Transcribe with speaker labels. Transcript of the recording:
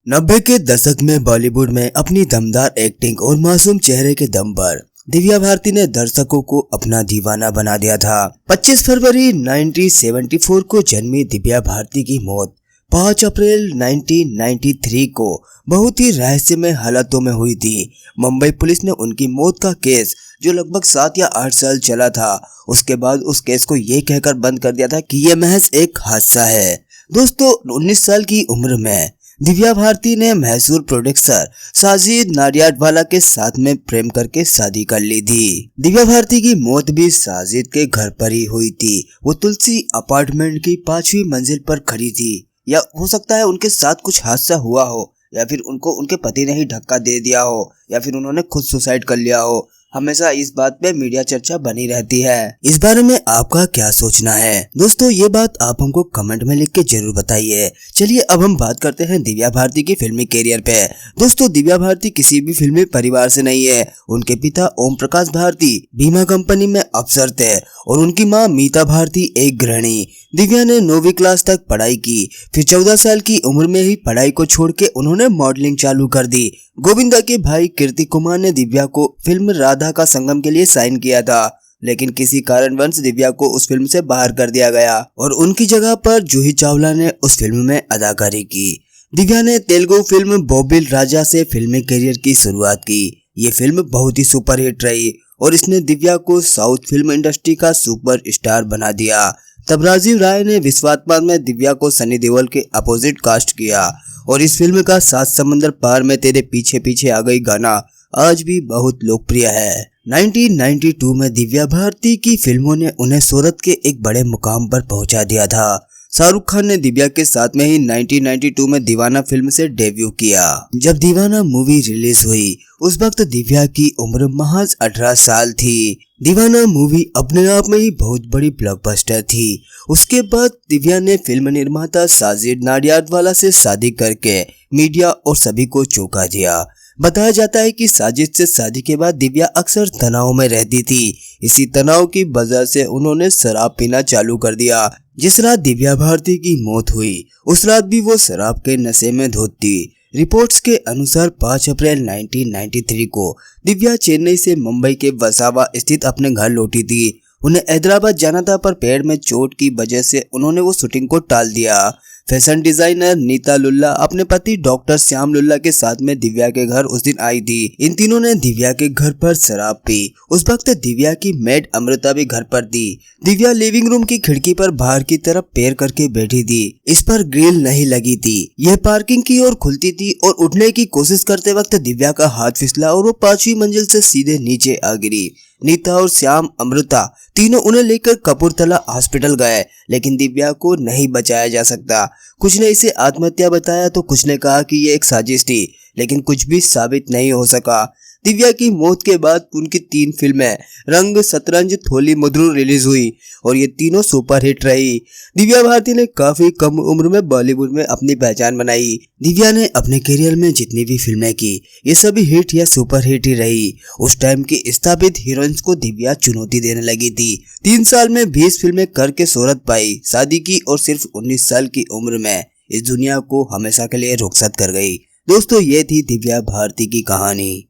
Speaker 1: 90 के दशक में बॉलीवुड में अपनी दमदार एक्टिंग और मासूम चेहरे के दम पर दिव्या भारती ने दर्शकों को अपना दीवाना बना दिया था। 25 फरवरी 1974 को जन्मी दिव्या भारती की मौत 5 अप्रैल 1993 को बहुत ही रहस्यमय हालातों में हुई थी। मुंबई पुलिस ने उनकी मौत का केस जो लगभग 7 या 8 साल चला था, उसके बाद उस केस को ये कहकर बंद कर दिया था कि ये महज एक हादसा है। दोस्तों, 19 साल की उम्र में दिव्या भारती ने मशहूर प्रोड्यूसर साजिद नाडियाडवाला के साथ में प्रेम करके शादी कर ली थी। दिव्या भारती की मौत भी साजिद के घर पर ही हुई थी। वो तुलसी अपार्टमेंट की 5वीं मंजिल पर खड़ी थी, या हो सकता है उनके साथ कुछ हादसा हुआ हो, या फिर उनको उनके पति ने ही धक्का दे दिया हो, या फिर उन्होंने खुद सुसाइड कर लिया हो। हमेशा इस बात पे मीडिया चर्चा बनी रहती है। इस बारे में आपका क्या सोचना है? दोस्तों, ये बात आप हमको कमेंट में लिख के जरूर बताइए। चलिए अब हम बात करते हैं दिव्या भारती के फिल्मी कैरियर पे। दोस्तों, दिव्या भारती किसी भी फिल्मी परिवार से नहीं है। उनके पिता ओम प्रकाश भारती बीमा कंपनी में अफसर थे और उनकी माँ मीता भारती एक गृहिणी। दिव्या ने 9वीं क्लास तक पढ़ाई की, फिर 14 साल की उम्र में ही पढ़ाई को छोड़ के उन्होंने मॉडलिंग चालू कर दी। गोविंदा के भाई कीर्ति कुमार ने दिव्या को फिल्म राधा का संगम के लिए साइन किया था, लेकिन किसी कारणवश दिव्या को उस फिल्म से बाहर कर दिया गया और उनकी जगह पर जूही चावला ने उस फिल्म में अदाकारी की। दिव्या ने तेलुगु फिल्म बोबिल राजा से फिल्मी करियर की शुरुआत की। ये फिल्म बहुत ही सुपरहिट रही और इसने दिव्या को साउथ फिल्म इंडस्ट्री का सुपर स्टार बना दिया। तब राजीव राय ने विश्वात्मा में दिव्या को सनी देओल के अपोजिट कास्ट किया और इस फिल्म का 7 समंदर पार में तेरे पीछे पीछे आ गई गाना आज भी बहुत लोकप्रिय है। 1992 में दिव्या भारती की फिल्मों ने उन्हें शोहरत के एक बड़े मुकाम पर पहुंचा दिया था। शाहरुख खान ने दिव्या के साथ में ही 1992 में दीवाना फिल्म से डेब्यू किया। जब दीवाना मूवी रिलीज हुई उस वक्त दिव्या की उम्र महज 18 साल थी। दीवाना मूवी अपने आप में ही बहुत बड़ी ब्लॉकबस्टर थी। उसके बाद दिव्या ने फिल्म निर्माता साजिद नाडियाडवाला से शादी करके मीडिया और सभी को चौंका दिया। बताया जाता है कि साजिद से शादी के बाद दिव्या अक्सर तनाव में रहती थी। इसी तनाव की वजह से उन्होंने शराब पीना चालू कर दिया। जिस रात दिव्या भारती की मौत हुई उस रात भी वो शराब के नशे में धुत थी। रिपोर्ट्स के अनुसार 5 अप्रैल 1993 को दिव्या चेन्नई से मुंबई के वसावा स्थित अपने घर लौटी थी। उन्हें हैदराबाद जाना था, पर पैर में चोट की वजह से उन्होंने वो शूटिंग को टाल दिया। फैशन डिजाइनर नीता लुल्ला अपने पति डॉक्टर श्याम लुल्ला के साथ में दिव्या के घर उस दिन आई थी। इन तीनों ने दिव्या के घर पर शराब पी। उस वक्त दिव्या की मेड अमृता भी घर पर थी। दिव्या लिविंग रूम की खिड़की पर बाहर की तरफ पैर करके बैठी थी। इस पर ग्रिल नहीं लगी थी। यह पार्किंग की ओर खुलती थी और उठने की कोशिश करते वक्त दिव्या का हाथ फिसला और वो 5वीं मंजिल से सीधे नीचे आ गिरी। नीता और श्याम अमृता तीनों उन्हें लेकर कपूरथला हॉस्पिटल गए, लेकिन दिव्या को नहीं बचाया जा सकता। कुछ ने इसे आत्महत्या बताया तो कुछ ने कहा कि ये एक साजिश थी, लेकिन कुछ भी साबित नहीं हो सका। दिव्या की मौत के बाद उनकी 3 फिल्में रंग, शतरंज, थोली मुद्रू रिलीज हुई और ये तीनों सुपरहिट रही। दिव्या भारती ने काफी कम उम्र में बॉलीवुड में अपनी पहचान बनाई। दिव्या ने अपने करियर में जितनी भी फिल्में की ये सभी हिट या सुपरहिट ही रही। उस टाइम की स्थापित हीरोइंस को दिव्या चुनौती देने लगी थी। 3 साल में 20 फिल्में करके शोहरत पाई, शादी की और सिर्फ 19 साल की उम्र में इस दुनिया को हमेशा के लिए रुखसत कर गई। दोस्तों, ये थी दिव्या भारती की कहानी।